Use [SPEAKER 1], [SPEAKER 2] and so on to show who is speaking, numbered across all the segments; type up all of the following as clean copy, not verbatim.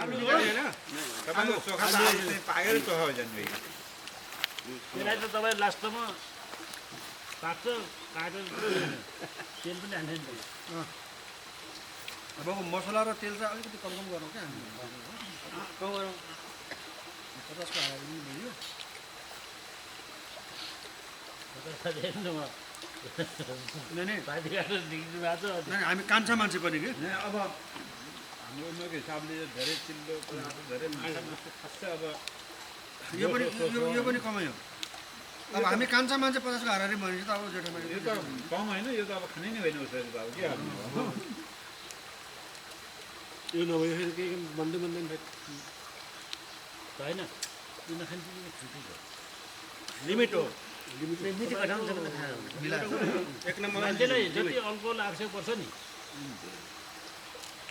[SPEAKER 1] आलु होइन तपाईँको चोखा त आलु चाहिँ पाकेर चोखा हो जानु
[SPEAKER 2] त्यसलाई त तपाईँ लास्टमा पाक्छ काटेर तेल पनि हाल्दैन
[SPEAKER 3] अब मसला र तेल चाहिँ अलिकति कम गरौँ क्या हामी
[SPEAKER 2] कम गरौँ
[SPEAKER 3] 50 को हालेर पनि भयो हामी कान्छा मान्छे पनि कि
[SPEAKER 1] अब हाम्रो उमेरको हिसाबले धेरै चिल्लो धेरै माछा मासु खास अब
[SPEAKER 3] यो पनि कमै हो अब हामी कान्छा मान्छे 50 को हारेर भनेपछि त अब जेठो
[SPEAKER 1] यो त कम होइन यो त अब खानै नै होइन उसरी त अब के गर्नु
[SPEAKER 2] यो नभएखेरि केही बन्दै बन्दैन होइन यो नखान्छ लिमिट हो
[SPEAKER 3] एक नम्बर
[SPEAKER 2] मान्छेलाई जति अल्कोहल आवश्यक पर्छ नि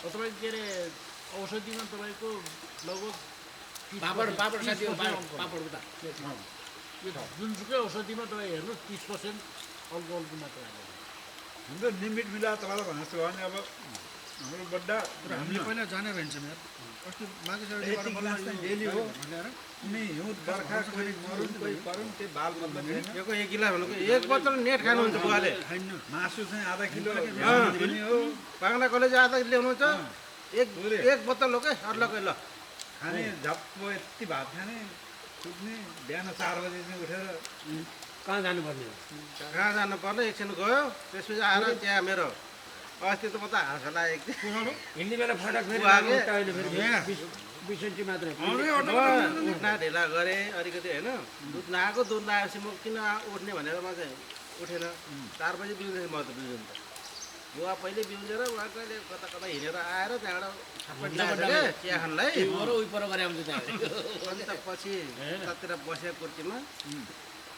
[SPEAKER 2] तपाईँ के अरे औषधिमा तपाईँको लगभग
[SPEAKER 4] पापड साथी पापडको त
[SPEAKER 2] यो जुनसुकै औषधिमा तपाईँ हेर्नुहोस् 30% अल्कोहलको मात्रा हालेर
[SPEAKER 1] हाम्रो लिमिट मिलाएर तपाईँलाई भने जस्तो भयो भने अब हाम्रो बड्डा
[SPEAKER 3] हामीले पहिला जानेर हिँड्छौँ यार अस्ति माघे
[SPEAKER 1] यति गिलास चाहिँ डेली हो कुनै हिउँद बर्खा कोही मरुन कोही परुन त्यो बाल बन्द छैन
[SPEAKER 4] योको एक गिलास भनेको एक बोतल नेट खानुहुन्छ बुवाले
[SPEAKER 3] खाइन्न
[SPEAKER 1] मासु चाहिँ आधा किलो दिने हो
[SPEAKER 4] बाङ्ला कलेज आधा ल्याउनुहुन्छ एक बोतल हो क्या अरूलाई ल
[SPEAKER 1] खाने झप्पो यति भात खाने सुत्ने बिहान 4 बजी चाहिँ उठेर
[SPEAKER 2] कहाँ जानुपर्ने हो
[SPEAKER 4] कहाँ जानु पर्ने एकछिन गयो त्यसपछि आएर त्यहाँ मेरो अस्ति त म त हाँस लागेको थिएँ
[SPEAKER 2] हिँड्ने बेला फटक फेरि
[SPEAKER 4] बुवाले
[SPEAKER 2] अहिले फेरि 20 सेन्टी मात्रै
[SPEAKER 4] उठ्न ढिला गरेँ अलिकति होइन दुध नआएको दुध नआएपछि म किन उठ्ने भनेर म चाहिँ उठेन 4 बजी बिउजेँ म त बिउजन त बुवा पहिले बिउजेर उहाँ कहिले कता कता हिँडेर आएर त्यहाँबाट छप्पट ल्याएर चिया खानलाई अनि त पछि उतातिर बसेँ कुर्सीमा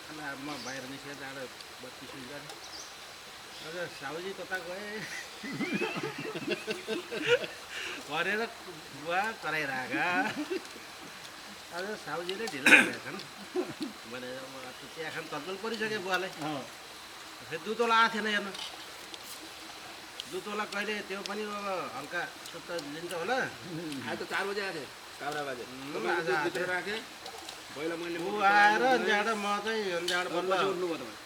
[SPEAKER 4] अनि अब म बाहिर निस्केँ त्यहाँबाट बत्ती सुन्छ हजुर साउजी कता गएँ गरेर बुवा कराइरहेका हजुर साउजीले ढिला गरेछन् भनेर म चिया खान तत्पल परिसकेँ बुवालाई फेरि दुधवाला आएको थिएन हेर्नु दुधवाला कहिले त्यो पनि अब हल्का सुत्ता दिन्छ होला
[SPEAKER 5] आज त 4 बजे आएको थिएँ काभ्रा बाजे राखेँ पहिला मैले
[SPEAKER 4] ऊ आएर त्यहाँबाट म चाहिँ त्यहाँबाट बल्ल
[SPEAKER 5] उठ्नुभयो तपाईँ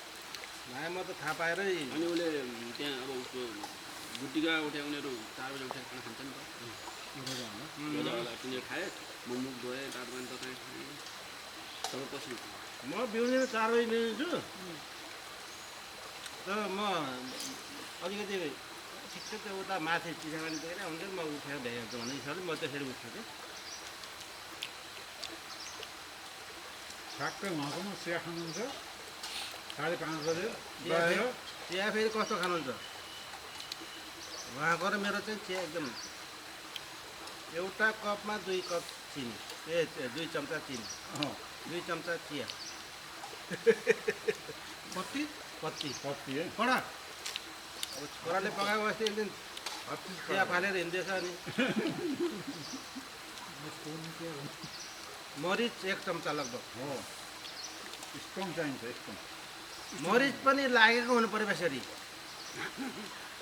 [SPEAKER 4] भाइ म त थाहा पाएरै
[SPEAKER 5] अनि उसले त्यहाँ अब उसको गुड्डीका उठे उनीहरू 4 बजे उठेर खाना खान्छ नि त तिनीहरू खाए मुख धोएँ दाँत पानी तताएँ खाएँ सबै पछि
[SPEAKER 4] म बिउजिन 4 बजी बिउजिन्छु तर म अलिकति ठिक्कै त्यो उता माथि चिसापानी पुगेर हुन्छ म उठेर भ्याइहाल्छु भन्ने हिसाबले म त्यसरी उठ्छु कि
[SPEAKER 1] ठ्याक्कै उहाँकोमा चिया खानुहुन्छ 5:30 बजे
[SPEAKER 4] चिया फेरि कस्तो खानुहुन्छ उहाँको र मेरो चाहिँ चिया एकदम एउटा कपमा 2 कप चिनी 2 चम्चा चिनी 2 चम्चा चिया
[SPEAKER 3] पत्ती
[SPEAKER 1] पत्ती है
[SPEAKER 3] कडा
[SPEAKER 4] अब छोराले पकाएको अस्ति एक दिन चिया फालेर हिँड्दैछ अनि मरिच 1 चम्चा लगभग
[SPEAKER 1] हो स्ट्रङ चाहिन्छ स्ट्रङ
[SPEAKER 4] मरिच पनि लागेको हुनु पऱ्यो यसरी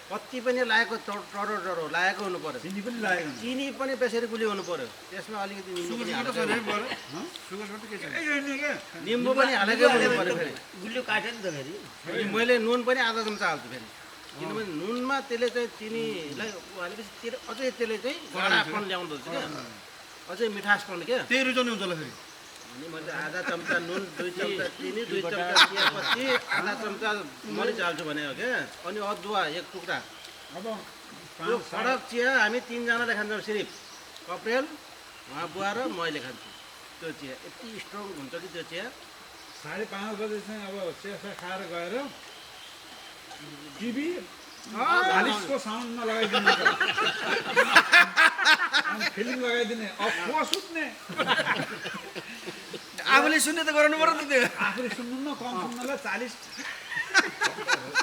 [SPEAKER 4] पत्ती पनि लागेको टरो लागेको हुनु पऱ्यो
[SPEAKER 1] चिनी पनि लागेको हुन्छ
[SPEAKER 4] चिनी पनि त्यसरी गुली हुनु पऱ्यो त्यसमा अलिकति निम्बु पनि हाल्नु पऱ्यो। निम्बु पनि हालेकै हुनु पऱ्यो फेरि
[SPEAKER 2] गुलियो काट्यो नि त फेरि
[SPEAKER 4] अनि मैले नुन पनि आधा चम्चा हाल्छु फेरि किनभने नुनमा त्यसले चाहिँ चिनीलाई हालेपछि अझै त्यसले चाहिँ गडापन ल्याउँदो रहेछ क्या अझै मिठासपन क्या
[SPEAKER 3] त्यही रुचाउने हुन्छ होला फेरि
[SPEAKER 4] अनि मैले आधा चम्चा नुन 2 चम्चा चिनी 2 चम्चा चियापत्ती आधा चम्चा मरिच हाल्छु भने हो क्या अनि अदुवा 1 टुक्रा
[SPEAKER 1] अब
[SPEAKER 4] त्यो कडक चिया हामी 3 जनाले खान्छौँ सिर्फ कप्रेल उहाँ बुवा र मैले खान्छु त्यो चिया यति स्ट्रङ हुन्छ कि त्यो चिया
[SPEAKER 1] 5:30 बजे चाहिँ अब चिया खाएर गएर टिभी 40को साउन्डमा लगाइदिनु अनि फिल्म लगाइदिने अफवा सुत्ने
[SPEAKER 3] आफूले सुन्ने त गराउनु पर्यो नि त त्यो
[SPEAKER 1] आफूले सुन्नु न कम सुन्नलाई 40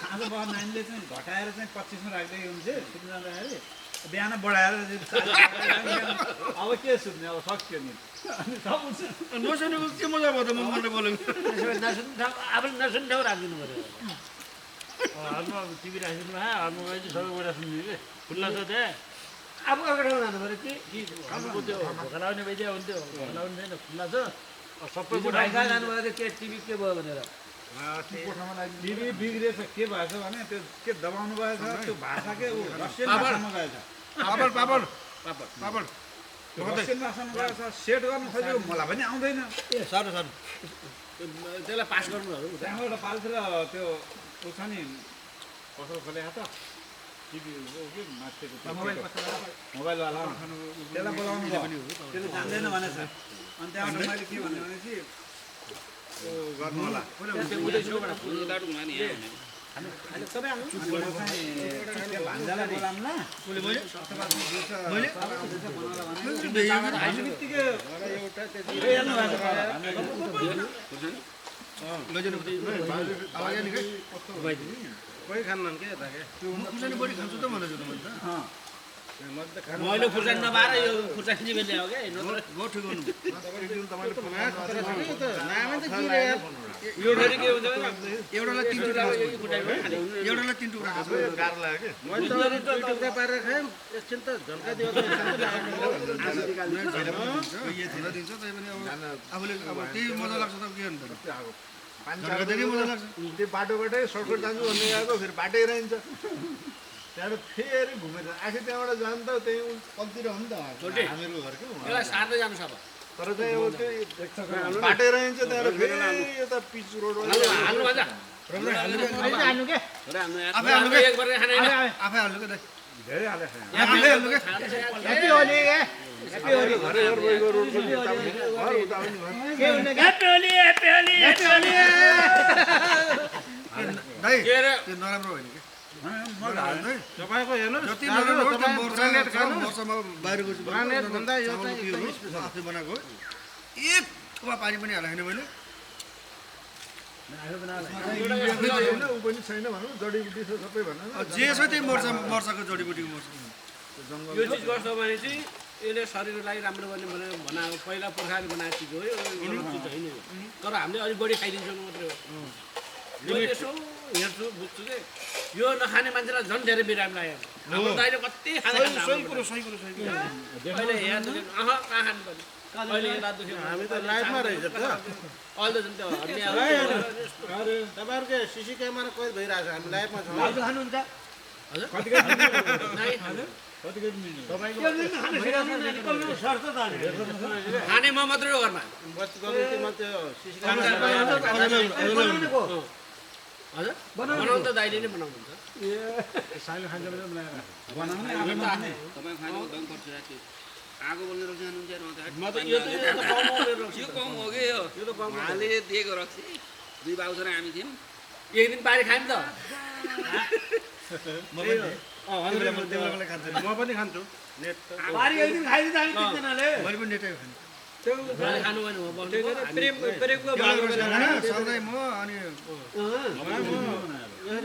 [SPEAKER 1] साँझ बहर नानीले चाहिँ घटाएर चाहिँ 25 मा राख्दै हुन्छ सुत्नु जाँदाखेरि बिहान बढाएर अब के सुत्ने अब सक्यो नि अनि सब
[SPEAKER 3] नसुनेको के मजा भयो त म मन्डे बोलेको
[SPEAKER 2] आफूले नसुन्ने ठाउँ राखिदिनु पऱ्यो हलमा टिभी राखिदिनु भयो हलमा अहिले सबै कुरा सुन्ने कि खुल्ला छ त्यहाँ
[SPEAKER 6] अब अर्को ठाउँ जानु पऱ्यो कि
[SPEAKER 2] हाम्रो त्यो ढोका लाउने भइदियो हुन्थ्यो ढोका लाउने छैन खुल्ला छ सबै
[SPEAKER 6] हिजो भाइ कहाँ जानुभएको थियो के टिभी के भयो भनेर
[SPEAKER 1] दिदी बिग्रेछ के भएछ भने त्यो के दबाउनु भएछ त्यो भाषा के ऊ रसियन भाषामा गएछ
[SPEAKER 3] पापड
[SPEAKER 1] त्यो रसियन भाषामा गएछ सेट गर्न खोजेको मलाई पनि आउँदैन
[SPEAKER 3] साह्रो साह्रो
[SPEAKER 2] त्यसलाई पास गर्नुहरू
[SPEAKER 1] त्यहाँबाट पाल्थेर त्यो ऊ छ नि पसल खोलेको त टिभी के माथिको मोबाइलवाला त्यसलाई बोलाउनु भयो त्यसले जान्दैन भनेछ अनि त्यहाँबाट मैले के भने भनेपछि त्यो गर्नु होला त्यो भान्जालाई बोलाउँला हामी बित्तिकै
[SPEAKER 4] कोही खान्नन् के यता के
[SPEAKER 3] खुर्सानी बढी खान्छु त मलाई जुन मैले त
[SPEAKER 6] मैले खुर्सानी नपाएर यो खुर्सानी चाहिँ ल्यायो क्या
[SPEAKER 3] बहुत ठिक गर्नु
[SPEAKER 4] नामै त के रे यार
[SPEAKER 6] यो ठरी के हुन्छ
[SPEAKER 3] एउटालाई 3 टुक्रा एउटालाई 3 टुक्रा खान्छु
[SPEAKER 4] गाह्रो लाग्यो के मैले त दुई टुक्रा पारेर खाएँ एकछिन त झल्का दियो त
[SPEAKER 3] धेरै दिन्छ तै पनि अब आफूले अब त्यही मजा लाग्छ त के गर्नु त धेरै मजा लाग्छ
[SPEAKER 7] त्यो बाटोबाटै सर्टकट जान्छु भन्ने गएको फेरि बाटै रहन्छ त्यहाँबाट फेरि घुमेर आखिर त्यहाँबाट जानु त त्यही पल्तिर हो नि त हामीहरूको घर के
[SPEAKER 2] यसलाई सार्दै जानु सब
[SPEAKER 7] तर चाहिँ अब त्यो बाटै रहन्छ त्यहाँबाट फेरि यता पिच रोडबाट
[SPEAKER 2] हाल्नु भन्छ
[SPEAKER 6] हाल्नु के
[SPEAKER 3] आफै हाल्नु के
[SPEAKER 2] एक गरेर खाने
[SPEAKER 3] आफै हाल्नु के दाइ
[SPEAKER 1] धेरै हाले
[SPEAKER 3] आफै हाल्नु के
[SPEAKER 6] ह्याप्पी होली के ह्याप्पी होली
[SPEAKER 7] घरै घर गएको रोडको उता पनि घर उता पनि घर
[SPEAKER 6] के हुने happy Holi happy Holi happy Holi
[SPEAKER 3] दाइ
[SPEAKER 2] के अरे
[SPEAKER 3] त्यो नराम्रो होइन कि
[SPEAKER 4] तपाईँको हेर्नु
[SPEAKER 3] जति नराम्रो होस् त्यो मर्छमा बाहिर गएपछि
[SPEAKER 4] ब्रान्डेड भन्दा यो चाहिँ
[SPEAKER 3] आफै बनाएको हो एक कुवा पानी पनि हालेको छैन मैले
[SPEAKER 7] होइन ऊ पनि छैन भनौँ जडीबुटी छ सबै भनौँ
[SPEAKER 3] जे छ त्यही मर्छको जडीबुटीको मर्छ
[SPEAKER 6] यो चिज गर्छ भने चाहिँ यसले शरीरको लागि राम्रो गर्ने भनेर बनाएको पहिला पुर्खाले बनाएको चिज हो यो गलत चिज होइन यो तर हामीले अलिक बढी खाइदिन्छौँ मात्रै हो मैले यसो हेर्छु बुझ्छु कि यो नखाने मान्छेलाई झन् धेरै बिरामी लाग्यो हाम्रो दाइले कति खाँदा
[SPEAKER 3] सही कुरो
[SPEAKER 6] अहिले यहाँ दुख्यो कहाँ खानु पर्ने अहिले यहाँ दुख्यो
[SPEAKER 4] हामी त लाइफमा रहेछ त
[SPEAKER 6] अहिले त झन् त्यो हड्डी
[SPEAKER 4] तपाईँहरूको सिसी क्यामेरा कैद भइरहेछ हामी लाइफमा छौँ
[SPEAKER 6] भाउजू खानुहुन्छ खाने म मात्रै हो घरमा
[SPEAKER 4] बस्तीमा त्यो सिसी
[SPEAKER 6] हजुर बनाउनु त दाइले नै बनाउनुहुन्छ
[SPEAKER 2] साइलो खान्छ भने
[SPEAKER 1] बनाउने आफै बनाउने
[SPEAKER 5] तपाईँ खानु दम पर्छ राति आगो बोल्ने रक्सी खानुहुन्छ
[SPEAKER 6] म त यो त
[SPEAKER 5] यो कम हो कि यो त कम उहाँले दिएको रक्सी दुई बाबु छोरा हामी थियौँ
[SPEAKER 6] एक दिन पारी खायौँ त
[SPEAKER 4] म पनि खान्छु नेट त
[SPEAKER 6] पारी एक दिन खाइदिन्छ हामी तिनजनाले
[SPEAKER 3] मैले पनि नेटै खाने
[SPEAKER 6] खानु भने म बस्नु
[SPEAKER 3] सधैँ म अनि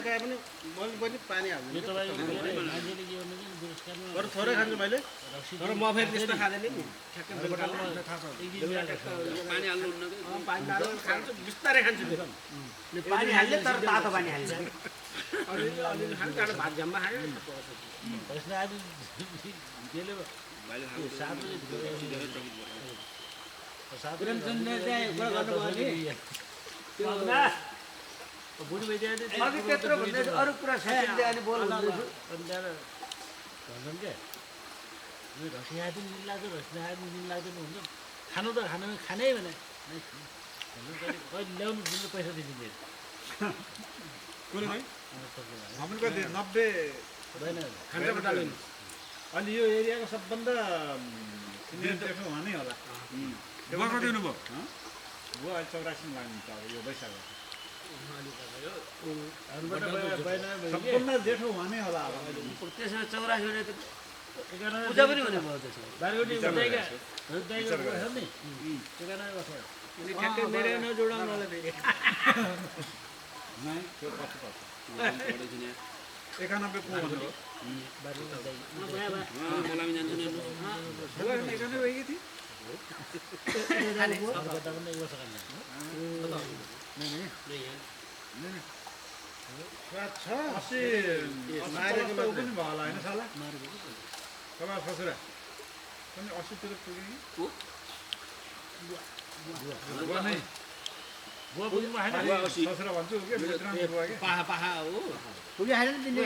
[SPEAKER 4] खाए पनि मैले पनि पानी
[SPEAKER 2] यो
[SPEAKER 4] हाल्छु
[SPEAKER 2] तपाईँको मान्छेले के गर्नु कि बुढेसकालमा
[SPEAKER 4] बरु थोरै खान्छु मैले
[SPEAKER 6] तर म फेरि त्यस्तो खाँदैन नि ठ्याक्कै
[SPEAKER 5] पानी हाल्नुहुन्न कि
[SPEAKER 6] पानी हालेर खान्छु बिस्तारै खान्छु फेरि
[SPEAKER 8] पानी हाल्ने तर तातो पानी हाल्छ
[SPEAKER 6] अलिअलि खानु त्यहाँबाट भात झ्याम्मा खायो
[SPEAKER 2] यसले आज त्यसले
[SPEAKER 5] भाइले
[SPEAKER 2] त्यो सातो
[SPEAKER 8] प्रेमचन्दले चाहिँ कुरा गर्नुभयो नि त्यो
[SPEAKER 2] बुढी भइदियो
[SPEAKER 8] अघि त्यत्रो भन्दैछु अरू कुरा साइडले अनि बोल भन्दैछु
[SPEAKER 2] अनि त्यहाँबाट भन्छन् क्या यो रसी खाए पनि निल लाग्छ रसी नखाए पनि निल लाग्दैन हुन्छ खानु त खानु खानै भने कहिले ल्याउनु जुन पैसा दिन्छ
[SPEAKER 1] हाम्रो कति 90
[SPEAKER 2] हुँदैन
[SPEAKER 6] खान्छ बटाल्दैन
[SPEAKER 1] अनि यो एरियाको सबभन्दा सिनियर देख्नु भने होला
[SPEAKER 3] बुवा कति हुनुभयो
[SPEAKER 1] बुवा अहिले 84 मा लाग्नुहुन्छ अब यो वैशाख सबभन्दा जेठो भने होला अब
[SPEAKER 8] त्यसमा 84 भने त
[SPEAKER 2] एघार
[SPEAKER 8] पूजा पनि हुने भयो त्यसमा
[SPEAKER 2] बारीवटी दाइका दाइका छ नि 91 वर्ष
[SPEAKER 6] ठ्याक्कै मेरो न जोडाउनलाई फेरि
[SPEAKER 1] नै त्यो पछि पर्छ 91 को भन्नु
[SPEAKER 5] मलाई जान्छु नि
[SPEAKER 1] होला 91 भइगयो थियो
[SPEAKER 4] स्वाद छ
[SPEAKER 1] 80 पनि भयो होला होइन साला तपाईँ ससुरा पनि 80 तिर पुग्यो
[SPEAKER 5] को?
[SPEAKER 1] बुवा नै
[SPEAKER 2] बुवा पुग्नु भएन
[SPEAKER 5] बुवा 80
[SPEAKER 1] ससुरा भन्छु के मित्र बुवा के
[SPEAKER 6] पाहा पाहा हो
[SPEAKER 8] पुगेन तिमीले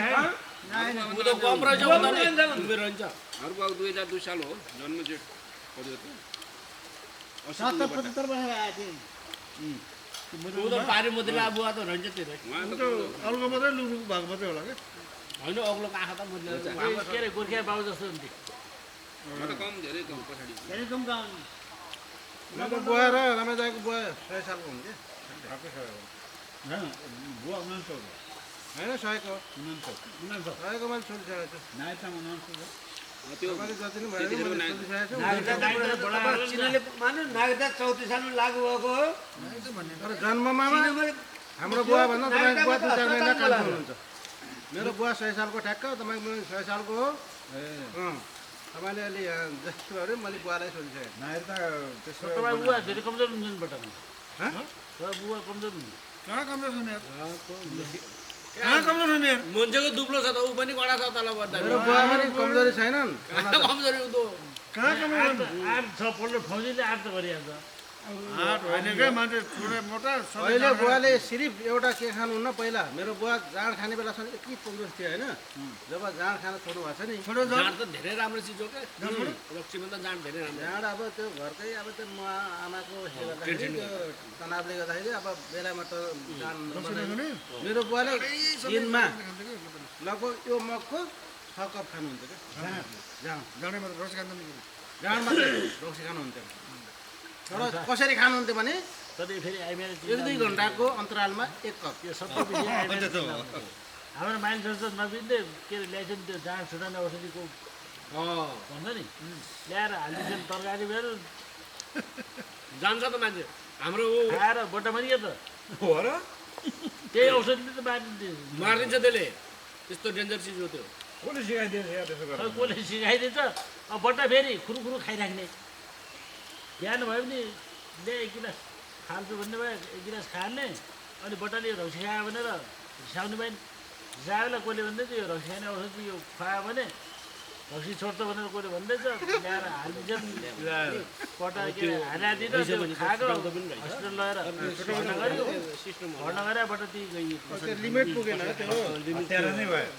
[SPEAKER 6] ऊ त कम रहेछ उमेर रहन्छ
[SPEAKER 5] अर्को अब 2002 साल हो जन्म जेठ पऱ्यो त
[SPEAKER 8] 70 75 वर्ष आएको
[SPEAKER 6] ऊ त पारी मदिला बुवा त रहन्छ त्यो
[SPEAKER 5] उहाँ त
[SPEAKER 3] अरूको मात्रै लुनु भएको मात्रै होला कि
[SPEAKER 6] होइन अग्लोको आँखा त मदिला
[SPEAKER 2] के अरे गोर्खा बाबु जस्तो हुन्थ्यो
[SPEAKER 5] म त कम धेरै कम पछाडि
[SPEAKER 8] धेरै कम गाउँ
[SPEAKER 4] मेरो बुवा र रामादाईको बुवा 100 सालको हुन्थ्यो
[SPEAKER 1] आफै सबै हो हैन बुवा 99 हो
[SPEAKER 4] होइन 100 को
[SPEAKER 1] 99
[SPEAKER 4] 100 को मैले छोडिसकेको छु
[SPEAKER 1] नाइटमा 99 हो
[SPEAKER 4] तपाईँले जति नै भयो
[SPEAKER 5] त्यतिखेरको
[SPEAKER 4] मैले
[SPEAKER 5] नाइट।
[SPEAKER 4] छोडिसकेको छु
[SPEAKER 8] चिनाले मान्नु नागरिकता 34 सालमा लागू भएको हो
[SPEAKER 4] तर जन्ममा हाम्रो बुवा भन्दा तपाईँको बुवा 2-4 महिना कान्छो हुनुहुन्छ मेरो बुवा 100 सालको ठ्याक्क तपाईँको 100 सालको हो
[SPEAKER 1] ए
[SPEAKER 4] तपाईँले अलि जस्तो अरे मैले बुवालाई छोडिसकेँ
[SPEAKER 1] नाइट त त्यसो
[SPEAKER 2] तपाईँ बुवा धेरै कमजोर हुन्छन् बट
[SPEAKER 4] हँ?
[SPEAKER 2] तपाईँ बुवा कमजोर हुनुहुन्छ
[SPEAKER 3] कहाँ कमजोर हुने यार कहाँ कमजोर हुने यार
[SPEAKER 6] मान्छेको दुब्लो छ त ऊ पनि कडा छ तल बढ्दा
[SPEAKER 4] मेरो बुवा पनि कमजोरी छैनन्
[SPEAKER 6] कमजोरी उँदो
[SPEAKER 3] कहाँ कमजोर हुने
[SPEAKER 2] आठ छ पल्ट फौजीले आठ त गरिहाल्छ
[SPEAKER 3] हात होइन क्या मान्छे थोरै मोटा सधैँ
[SPEAKER 4] अहिले
[SPEAKER 3] जाडो।
[SPEAKER 4] बुवाले सिर्फ एउटा के खानुहुन्न पहिला मेरो बुवा जाँड खाने बेलासम्म यति तन्दुरुस्त थियो होइन जब जाँड खान छोड्नु भएको छ नि
[SPEAKER 3] छोडो जाडो।
[SPEAKER 6] जाँड त धेरै राम्रो चिज हो क्या रक्सीमा त जाँड धेरै राम्रो
[SPEAKER 4] जाँड अब त्यो घरकै अब त्यो म आमाको गर्दाखेरि त्यो तनावले गर्दाखेरि अब बेलामा त जाँड नबनाइ। मेरो बुवाले दिनमा लगभग यो मगको 6 कप खानुहुन्थ्यो क्या जाँड
[SPEAKER 3] जाडोमा त रस खाँदैन नि।
[SPEAKER 4] जाँड मात्रै रक्सी खानुहुन्थ्यो तर कसरी खानुहुन्थ्यो भने
[SPEAKER 2] सधैँ फेरि आइमेर
[SPEAKER 4] 1-2 घन्टाको अन्तरालमा 1 कप
[SPEAKER 2] त्यो सबै विषय आइमेर हाम्रो मान्छेहरू त नबिन्दै के अरे ल्याइछन् त्यो जाँड छुटाउने औषधिको भन्छ नि ल्याएर हालिदिन्छन् तरकारी भएर
[SPEAKER 6] जान्छ त मान्छे हाम्रो ऊ
[SPEAKER 2] खाएर बट्टा मरियो त
[SPEAKER 1] हो र
[SPEAKER 2] त्यही औषधिले त मारिदिन्छ
[SPEAKER 6] मारिदिन्छ त्यसले त्यस्तो डेन्जर चिज हो त्यो
[SPEAKER 1] कसले सिकाइदिन्छ यार त्यसो
[SPEAKER 2] खै
[SPEAKER 1] गरेर
[SPEAKER 2] कसले सिकाइदिन्छ अब बट्टा फेरि खुरुखुरु खाइराख्ने बिहान भयो भने ल्या 1 गिलास खान्छु भन्ने भयो 1 गिलास खाने अनि बट्टाले रक्सी खायो भनेर रिसाउने भयो नि रिसाएला कसले भन्दैछ यो रक्सी खाने औषधि यो खुवायो भने रक्सी छोड्छ भनेर कसले भन्दैछ ल्याएर हालिदिन्छन् बट्टा के अरे हालिदिन्छ त्यो खाएको हस्पिटल लगेर भर्ना गऱ्यो भर्ना गरेर बट्टा त्यही गइयो
[SPEAKER 4] त्यो लिमिट पुगेन त्यो
[SPEAKER 1] हत्यारा नै भयो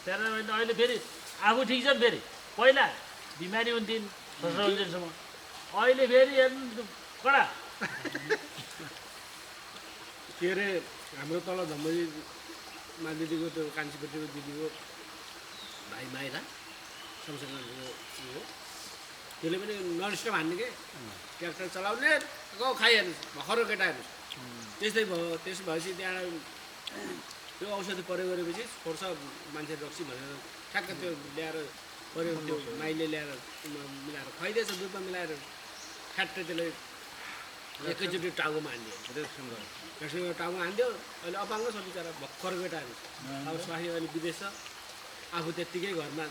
[SPEAKER 2] तेह्र महिना अहिले फेरि आफू ठिक छ नि फेरि पहिला बिमारी हुन्थिन् 16 वर्षसम्म अहिले फेरि हेर्नु कडा
[SPEAKER 6] के अरे हाम्रो तल धम्बरीमा दिदीको त्यो कान्छीपट्टिको दिदीको भाइ माइला शमशेरको हो त्यसले पनि ननस्टप हान्ने के ट्र्याक्टर चलाउने गयो खाइहाल्नु भर्खर केटाहरू त्यस्तै भयो त्यसो भएपछि त्यहाँ त्यो औषधि प्रयोग गरेपछि छोड्छ मान्छे रक्सी भनेर ठ्याक्क त्यो ल्याएर प्रयोग त्यो माइले ल्याएर मिलाएर खुवाइदिएछ दुधमा मिलाएर ठ्याक्कै त्यसले एकैचोटि टाउकोमा हानिदियो रेक्सनको टाउकोमा हानिदियो अहिले अपाङ्ग छ बिचरा भर्खर केटाहरू अब स्वास्थ्य अहिले विदेश छ आफू त्यत्तिकै घरमा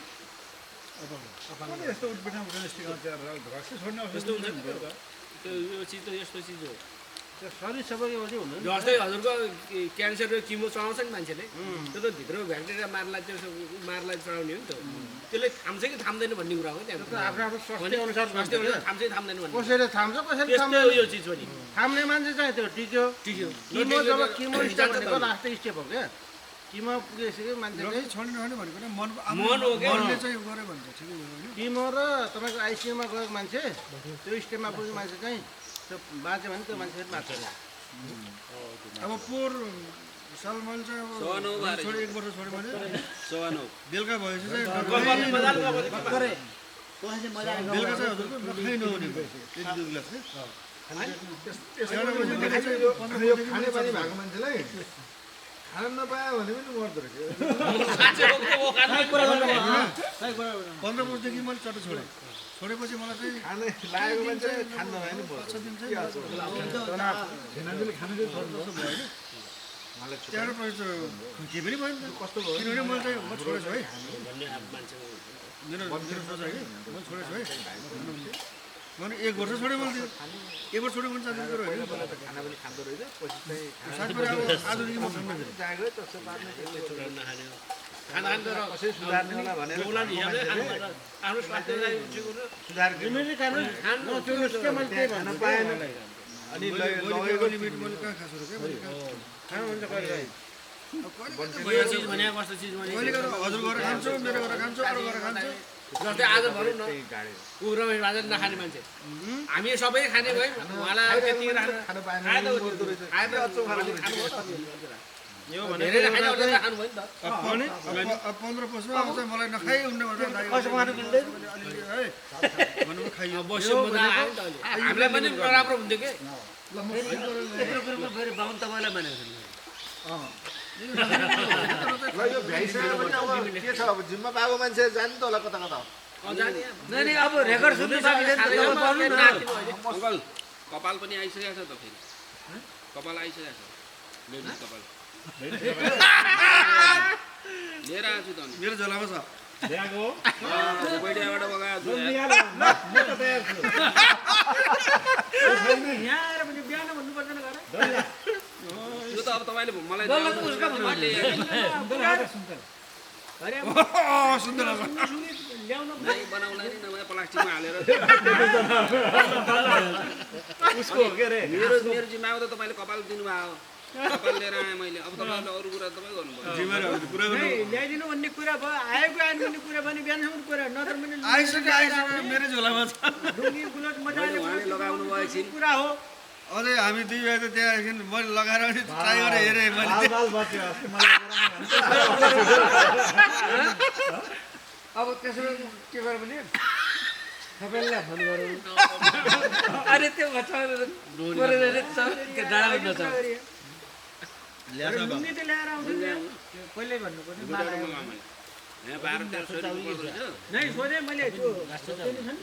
[SPEAKER 1] कसले यस्तो उठबिठाम उठाउने सिकाउँछ यार रक्सी छोड्ने
[SPEAKER 6] यस्तो
[SPEAKER 1] औषधि
[SPEAKER 6] हुन्छ नि त्यो यो चिज त यस्तो चिज हो
[SPEAKER 4] त्यो शरीर सबैको वजह हुनु नि।
[SPEAKER 6] जस्तै हजुरको क्यान्सर र किमो चढाउँछ नि मान्छेले त्यो त भित्र ब्याक्टेरिया मार्लाई त्यो मार्लाई चढाउने हो नि त त्यसले थाम्छ कि थाम्दैन भन्ने कुरा हो
[SPEAKER 4] त्यो त
[SPEAKER 6] त्यहाँ
[SPEAKER 4] आफ्नो आफ्नो स्वास्थ्य अनुसार
[SPEAKER 6] स्वास्थ्य
[SPEAKER 4] हुन्छ क्या।
[SPEAKER 6] थाम्छ कि थाम्दैन भन्ने
[SPEAKER 4] कसैले थाम्छ कसैले
[SPEAKER 6] त्यस्तो
[SPEAKER 4] थाम्दैन
[SPEAKER 6] यो चिज हो नि
[SPEAKER 4] थाम्ने मान्छे चाहिँ त्यो टिक्यो
[SPEAKER 6] टिक्यो
[SPEAKER 4] किमो जब किमो स्टेप
[SPEAKER 6] जान्छ त
[SPEAKER 4] भनेको लास्ट स्टेप हो क्या किमो पुगेपछि मान्छे
[SPEAKER 3] रक्सी
[SPEAKER 4] चाहिँ
[SPEAKER 3] छोड्ने नछोड्ने भनेको नै
[SPEAKER 6] मन हो क्या।
[SPEAKER 3] मनले चाहिँ गऱ्यो भने चाहिँ ठिकै हो होइन
[SPEAKER 4] किमो र तपाईँको आइसियुमा गएको मान्छे त्यो स्टेपमा पुगेको मान्छे चाहिँ त्यो बाँच्यो भने त्यो मान्छे फेरि बाँच्छ अरे।
[SPEAKER 3] अब पोहोर साल मैले चाहिँ अब
[SPEAKER 5] 109 बारे।
[SPEAKER 3] छोडे 1 वर्ष छोड्यो भने
[SPEAKER 5] 109
[SPEAKER 3] बेलुका भएपछि चाहिँ
[SPEAKER 6] गफर्ने मजाले गफ
[SPEAKER 8] गरे कसले मजा
[SPEAKER 3] बेलुका चाहिँ हजुरको नखाइ नहुने भयो 1-2 गिलास चाहिँ
[SPEAKER 7] यो खाने बानी भएको मान्छेलाई खान नपायो भने पनि मर्दो रहेछ
[SPEAKER 3] 15 वर्षदेखि मैले चट्ट छोडेँ छोडेपछि मलाई चाहिँ
[SPEAKER 7] खाने लागेको मान्छे खान नपायो नि मर्छ
[SPEAKER 3] 5 दिन चाहिँ
[SPEAKER 7] खेनाजुले खाने चाहिँ छोड्नु
[SPEAKER 3] जस्तो भयो नि त्यहाँबाट पछि त के पनि भयो नि त कस्तो भयो किनभने मैले चाहिँ म छोडेछु है
[SPEAKER 6] भन्ने अब मान्छेको
[SPEAKER 3] मेरो सोच है म छोडेछु है मैले 1 वर्ष छोडेँ मैले त्यो 1 वर्ष छोडेँ भने चाहिँ कुरो होइन
[SPEAKER 7] खाना पनि खाँदो रहेछ पछि चाहिँ
[SPEAKER 3] साथीभाइ अब आजदेखि म छोड्नु फेरि
[SPEAKER 7] जाँगो चस्सो पार्ने
[SPEAKER 6] छोडेर नखाने खाना खान्छ र
[SPEAKER 7] कसै सुधार्ने होला भनेर
[SPEAKER 6] जोगुलाको हिसाबले खानुपर्छ आफ्नो स्वास्थ्यलाई ठिक गर्नु
[SPEAKER 7] सुधार
[SPEAKER 8] लिमिटै खानु नचुनुहोस् के मैले त्यही
[SPEAKER 7] खान
[SPEAKER 8] भन्छु
[SPEAKER 7] पाएन अनि लगेको
[SPEAKER 3] लिमिट मैले कहाँ खाएको छु र
[SPEAKER 8] खानु हुन्छ कहिले
[SPEAKER 6] यो चिज भने कस्तो चिज भने
[SPEAKER 3] मैले हजुर गरेर खान्छु मेरो गरेर खान्छु अरू गरेर खान्छु
[SPEAKER 6] जस्तै आज भनौँ न ऊ रमेश बाजा नखाने मान्छे हामी सबै खाने भयौँ उहाँलाई त्यति
[SPEAKER 7] खान पाएन
[SPEAKER 6] यो धेरै खाने अरूले खानु भयो नि त
[SPEAKER 3] पनि अब 15 पस्नु आउँछ मलाई नखाइ उन्ने भनेर
[SPEAKER 8] कसो खानु मिल्दैन
[SPEAKER 3] अलिअलि है भन्नु खाइयो
[SPEAKER 6] बस्यो मजा आयो नि त अहिले हामीलाई पनि नराम्रो हुन्थ्यो कि
[SPEAKER 8] यत्रो कुरोमा फेरि बाहुन तपाईँलाई मानेको
[SPEAKER 7] ल यो भ्याइसक्यो भने अब के छ अब जिम्मा पाएको मान्छे जाने त होला कता कता
[SPEAKER 8] नि अब रेकर्ड सुन्नु सकिँदैन त तपाईँ पढ्नु न
[SPEAKER 5] अङ्कल कपाल पनि आइसकेको छ त फेरि कपाल आइसकेको छ लेडिज कपाल लिएर आएको छु त अनि
[SPEAKER 3] मेरो झोलामा छ
[SPEAKER 1] ल्याएको
[SPEAKER 5] बैठाबाट बगाएको छु
[SPEAKER 8] यहाँ आएर पनि बिहान भन्नु पर्दैन घर
[SPEAKER 5] यो त अब तपाईँले मलाई
[SPEAKER 3] सुन्दर
[SPEAKER 5] बनाउला नि नभए प्लास्टिकमा हालेर
[SPEAKER 1] उसको के अरे
[SPEAKER 5] मेरो जिम्मामा त तपाईँले कपाल दिनुभयो कपाल लिएर आएँ मैले अब तपाईँले अरू कुरा तपाईँ गर्नुभयो
[SPEAKER 8] ल्याइदिनु भन्ने कुरा भयो आएको आएन भन्ने कुरा भने बिहानसम्म कुरा नत्र पनि
[SPEAKER 3] आइसक्यो मेरो झोलामा छ
[SPEAKER 8] डुङ्गी गुलट मजाले
[SPEAKER 5] उहाँले लगाउनु भयो एकछिन
[SPEAKER 8] कुरा हो
[SPEAKER 3] अझै हामी दुई भाइ त त्यहाँ एकछिन मैले लगाएर पनि ट्राई गरेर हेरेँ मैले
[SPEAKER 1] बाल बच्यो अस्ति मलाई
[SPEAKER 8] अब त्यसो के गर्यो भने सबैलाई फोन गरौँ अरे त्यो डाँडा डुङ्गी त ल्याएर आउँछ नि पहिल्यै भन्नु पर्ने
[SPEAKER 5] यहाँ 12-13 सय रुपियाँ पर्दो रहेछ
[SPEAKER 8] नै सोधेँ मैले त्यो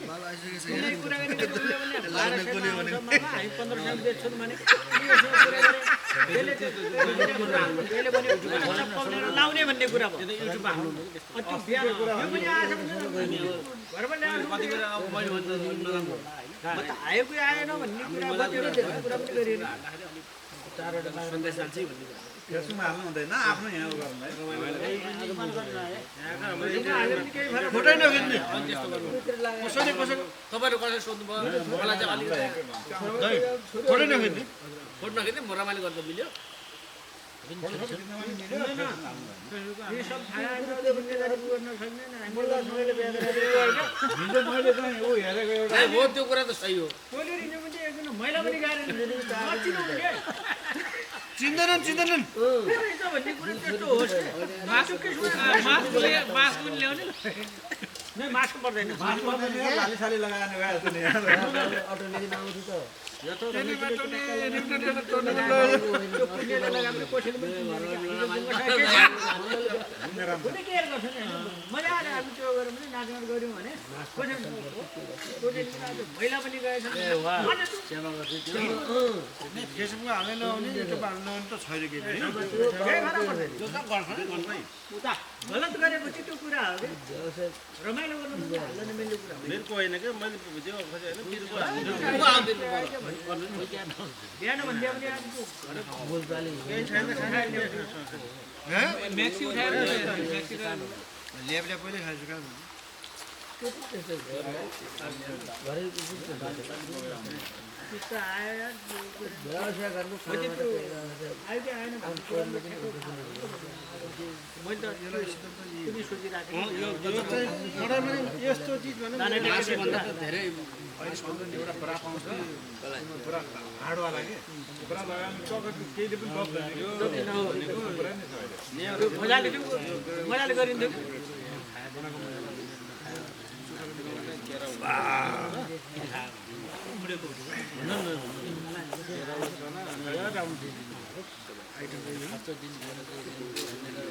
[SPEAKER 3] माल आइसकेको छ
[SPEAKER 8] कुनै कुरा गर्ने हामी 15 सय बेच्छौँ भने त्यसले पनि लाउने भन्ने कुरा भयो
[SPEAKER 6] युट्युबमा हाल्नु
[SPEAKER 8] त्यो बिहान यो पनि आएछ भने घरमा ल्याएर
[SPEAKER 6] कति बेला अब मैले भन्दा नराम्रो
[SPEAKER 8] म त आएको आएन भन्ने कुरा बतेर धेरै कुरा पनि गरिएन
[SPEAKER 6] सन्देश जान्छ भन्ने कुरा
[SPEAKER 1] फेसबुकमा हाल्नु हुँदैन आफ्नो यहाँ गर्नुलाई
[SPEAKER 3] फोटै नखिच्ने
[SPEAKER 6] कसैले तपाईँहरू कसैले सोध्नुभयो मलाई चाहिँ अलिकति
[SPEAKER 3] फोटै नखिच्ने
[SPEAKER 6] फोटो नखिच्ने म रमाइलो गर्दा मिल्यो
[SPEAKER 8] यो सब थाहा आएर जिम्मेदारी गर्न सक्दैन हामीले बिहा गरेर
[SPEAKER 1] हिजो मैले चाहिँ ऊ हेरेको एउटा
[SPEAKER 6] हो त्यो कुरा त सही हो
[SPEAKER 8] टोली रिन्यु पनि एकदिन मैला पनि गाडेर नचिनाउनु के
[SPEAKER 3] चिन्दैनन्
[SPEAKER 8] रहेछ भन्ने कुरा त्यस्तो होस् मासु के मासु पनि ल्याउने नै मासु पर्दैन
[SPEAKER 1] लाली लगाएर गएको नि
[SPEAKER 8] अटो लिएर आउँछु त यो त त्यो पुण्यले लगाउने कसैले पनि कुनै केयर गर्छ नि मजा आएर हामी त्यो गऱ्यौँ भने नाचगान गऱ्यौँ भने मैला पनि गएछ
[SPEAKER 3] फेसबुकमा हालेन भने युट्युबमा हाल्न भने त छैन केही पनि
[SPEAKER 8] उता गलत गरेपछि त्यो कुरा हो कि रमाइलो गर्नु हाल्न मिल्ने कुरा हो
[SPEAKER 4] मेरो होइन क्या मैले त्यो खोजेँ होइन
[SPEAKER 8] बिहान भन्दा पनि
[SPEAKER 6] म्याक्सी उठाएर
[SPEAKER 3] ल्याब पहिल्यै खाएछु कहाँ
[SPEAKER 8] त्यस्तो आएर व्यवसाय गर्नु आयो कि आएन मैले त कुनै सोचिरहेको
[SPEAKER 3] यस्तो चिज भन्नु
[SPEAKER 6] मासुभन्दा त धेरै
[SPEAKER 1] एउटा ब्रा पाउँछ पुरा हाडवाला के ब्रा लगाउनु चकट केहीले पनि सक्दैन
[SPEAKER 8] मजाले गरिन्थ्यो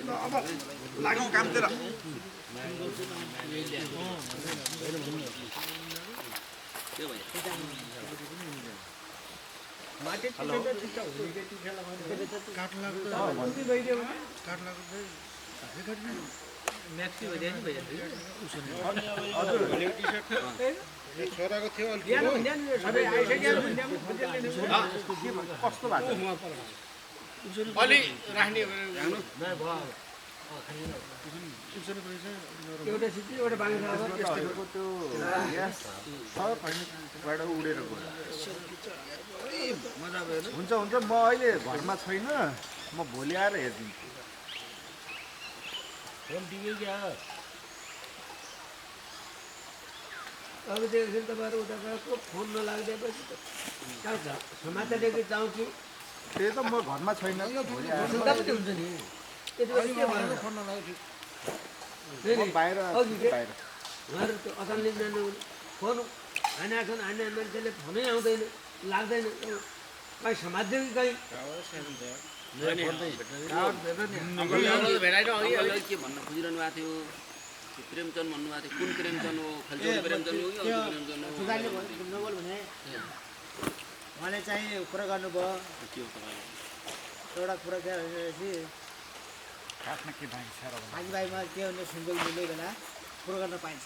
[SPEAKER 3] अब लागौँ कामतिर
[SPEAKER 8] माथि
[SPEAKER 3] काठ लाग्दै
[SPEAKER 8] म्याक्सी भइदियो नि भइहाल्यो
[SPEAKER 7] छोराको थियो अलिक
[SPEAKER 8] बिहान भन्दा नि सबै आइसक्यो भन्दा
[SPEAKER 7] कस्तो भएको
[SPEAKER 6] अलि राख्ने
[SPEAKER 8] एउटा सिटी एउटा बाँकी छ अब।
[SPEAKER 7] यस्तोको त्यो ग्यास छ खैनीबाट उडेर गयो
[SPEAKER 3] मजा भयो
[SPEAKER 7] हुन्छ हुन्छ म अहिले घरमा छैन म भोलि आएर हेरिदिन्छु
[SPEAKER 2] फोन टिप्यो क्या
[SPEAKER 8] अब त्यसपछि तपाईँहरू उता गएको फोन नलागिदिएपछि त कहाँ छ समाचार लिएर जाउँ कि
[SPEAKER 7] त्यही त म घरमा छैन भोलि आएर
[SPEAKER 8] सुन्दा पनि हुन्छ नि त्यति बेला के भयो
[SPEAKER 3] फोन नलाग्यो
[SPEAKER 7] म बाहिर
[SPEAKER 8] अघि के?
[SPEAKER 7] बाहिर
[SPEAKER 8] उहाँहरू त्यो अचानक जानु फोन हानेका छन् हान्ने मान्छेले फोनै आउँदैन लाग्दैन कहीँ समात्यो कि कहीँ
[SPEAKER 6] भेटाइन
[SPEAKER 5] अघि के भन्न खोजिरहनु भएको थियो त्यो प्रेमचन्द भन्नुभएको थियो कुन प्रेमचन्द हो खल्चोको प्रेमचन्द हो कि अर्को प्रेमचन्द हो
[SPEAKER 2] सुधारले नबोल भने उहाँले चाहिँ कुरा गर्नुभयो
[SPEAKER 5] के हो तपाईँले
[SPEAKER 2] एउटा कुरा के भनेपछि साथीभाइमा के हुने सुन्दर मिल्ने बेला कुरो गर्न पाइन्छ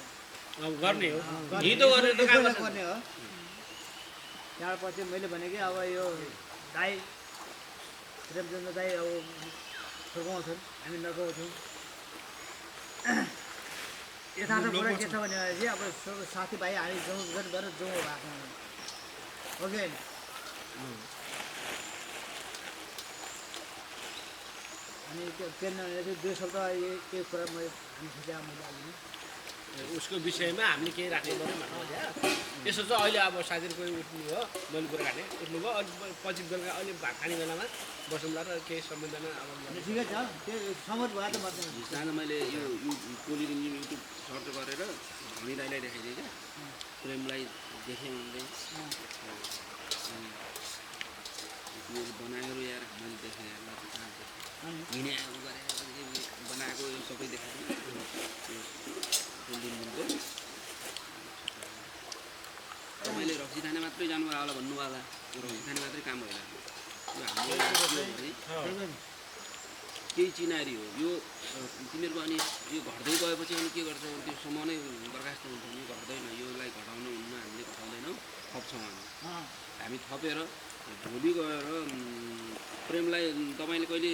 [SPEAKER 6] गर्ने हो हिँडो गरेर त काम गर्छ
[SPEAKER 2] गर्ने हो त्यहाँबाट पछि मैले भने कि अब यो दाई प्रेमचन्द्र दाई अब फर्काउँछन् हामी नगाउँछौँ यथार्थ कुरा के छ भनेपछि अब साथीभाइ हामी जाउँ गरेर जाउँ भएको हो कि होइन अनि त्यो केन्द्र भनेपछि 2 शब्द के कुरा मैले अहिले
[SPEAKER 6] उसको विषयमा हामीले केही राख्नु पऱ्यो भन्नु क्या यसो चाहिँ अहिले अब साथीहरू कोही उठ्नु हो मैले कुरा काट्ने उठ्नु भयो अनि पछि बेलुका अहिले भात खाने बेलामा बसौँला र केही सम्बन्धमा अब
[SPEAKER 2] ठिकै छ त्यो सहमत भयो त मतलब
[SPEAKER 5] हिजोआज मैले यो कोलिरिङ युट्युब सर्च गरेर धनी दाईलाई देखाइदिएँ क्या प्रेमलाई देखेँ उनले बनाएर यार मैले देखेँ यार हिँडे गरेर बनाएको यो सबै देखाएको तपाईँले रक्सी खाने मात्रै जानुभयो होला भन्नुभयो होला रक्सी खाने मात्रै काम होइन यो हाम्रो केही चिनारी हो यो तिमीहरूको अनि यो घट्दै गएपछि अनि के गर्छ त्यो सम्म नै बर्खास्त हुन्छ नि घट्दैन योलाई घटाउनु हुन्न हामीले घटाउँदैनौँ थप्छौँ हामी थपेर भोलि गएर प्रेमलाई तपाईँले कहिले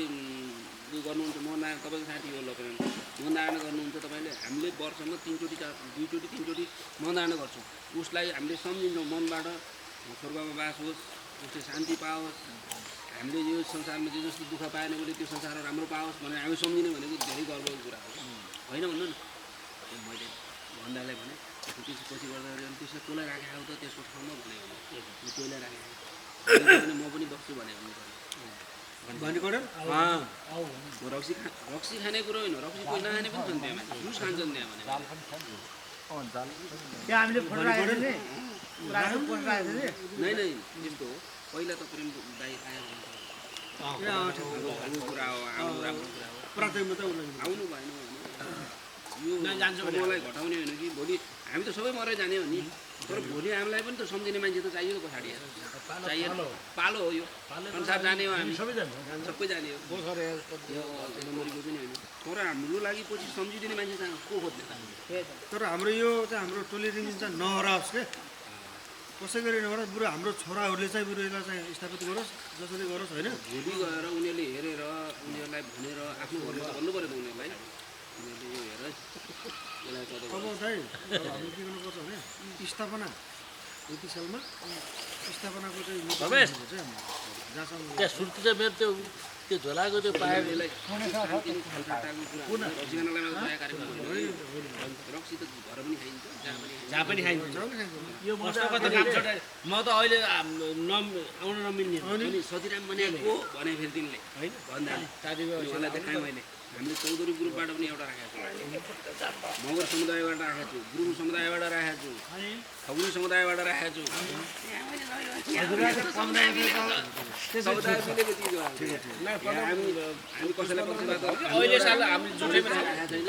[SPEAKER 5] उयो गर्नुहुन्छ मनदायण तपाईँको साथी हो ल प्रेम मनदायण गर्नुहुन्छ तपाईँले हामीले वर्षमा 2 चोटि 3 चोटि मनदायण गर्छौँ उसलाई हामीले सम्झिन्छौँ मनबाट स्वर्गमा बास होस् उसले शान्ति पाओस् हामीले यो संसारमा जे जस्तो दुःख पाएन भने त्यो संसार राम्रो पाओस् भनेर हामी सम्झिने भनेको धेरै गर्वको कुरा हो होइन भन्नु न मैले भन्दालाई भने त्यसपछि गर्दाखेरि अनि त्यसलाई कसलाई राखेको हो त त्यसको ठाउँमा भने तँलाई राखेको म पनि बस्छु भने रक्सी खाने कुरो होइन रक्सी कोही नखाने पनि छन् त्यहाँ जुस खान्छन् त्यहाँ भने
[SPEAKER 2] त्यहाँ हामीले फोटो राखेको थियौँ नि पोस्ट राखेको थियौँ
[SPEAKER 5] नै नै त्यस्तो हो पहिला त प्रेम दाई आयो भने कुरा हो आउनु राम्रो कुरा हो आउनु भएन यो मलाई घटाउने होइन कि भोलि हामी त सबै मरै जाने हो नि तर भोलि हामीलाई पनि त सम्झिने मान्छे त चाहियो पछाडि चाहियो पालो हो यो संसार जाने हो हामी सबै जाने हो मरेको पनि होइन तर हाम्रो लागि पछि सम्झिदिने मान्छे को खोज्ने
[SPEAKER 3] तर हाम्रो यो चाहिँ हाम्रो टोली रिङ चाहिँ नहराओस् के कसै गरी नगरोस् बरु हाम्रो छोराहरूले चाहिँ बरु यसलाई चाहिँ स्थापित गरोस् जसरी गरोस् होइन
[SPEAKER 5] भोलि गएर उनीहरूले हेरेर उनीहरूलाई भनेर आफ्नो घरमा त भन्नु पऱ्यो त उनीहरूलाई उनीहरूले यो हेर
[SPEAKER 3] अब दाइ अब हामीले के गर्नुपर्छ भने स्थापना यति सालमा स्थापनाको चाहिँ जहाँसम्म
[SPEAKER 2] त्यहाँ सुर्ती चाहिँ मेरो त्यो झोलाको त्यो पाएर
[SPEAKER 5] रक्सी त घर पनि खाइन्छ
[SPEAKER 6] जहाँ पनि खाइन्छ
[SPEAKER 2] यो
[SPEAKER 6] बस्नको त काम छोडेर म त अहिले आउन नमिल्ने
[SPEAKER 5] अनि सतीराम बनाएको भने फेरि तिमीले
[SPEAKER 6] होइन
[SPEAKER 5] भन्दा
[SPEAKER 6] साथीभाइहरूलाई
[SPEAKER 5] देखाएँ मैले हामीले चौधरी ग्रुपबाट पनि एउटा राखेको छु मगर समुदायबाट राखेको छु गुरुङ समुदायबाट राखेको छु खगुनी समुदायबाट राखेको छु समुदाय मिलेको चिज हो हामी कसैलाई पक्षपात
[SPEAKER 6] अहिले साल हामीले जुटैमा
[SPEAKER 5] राखेको छैन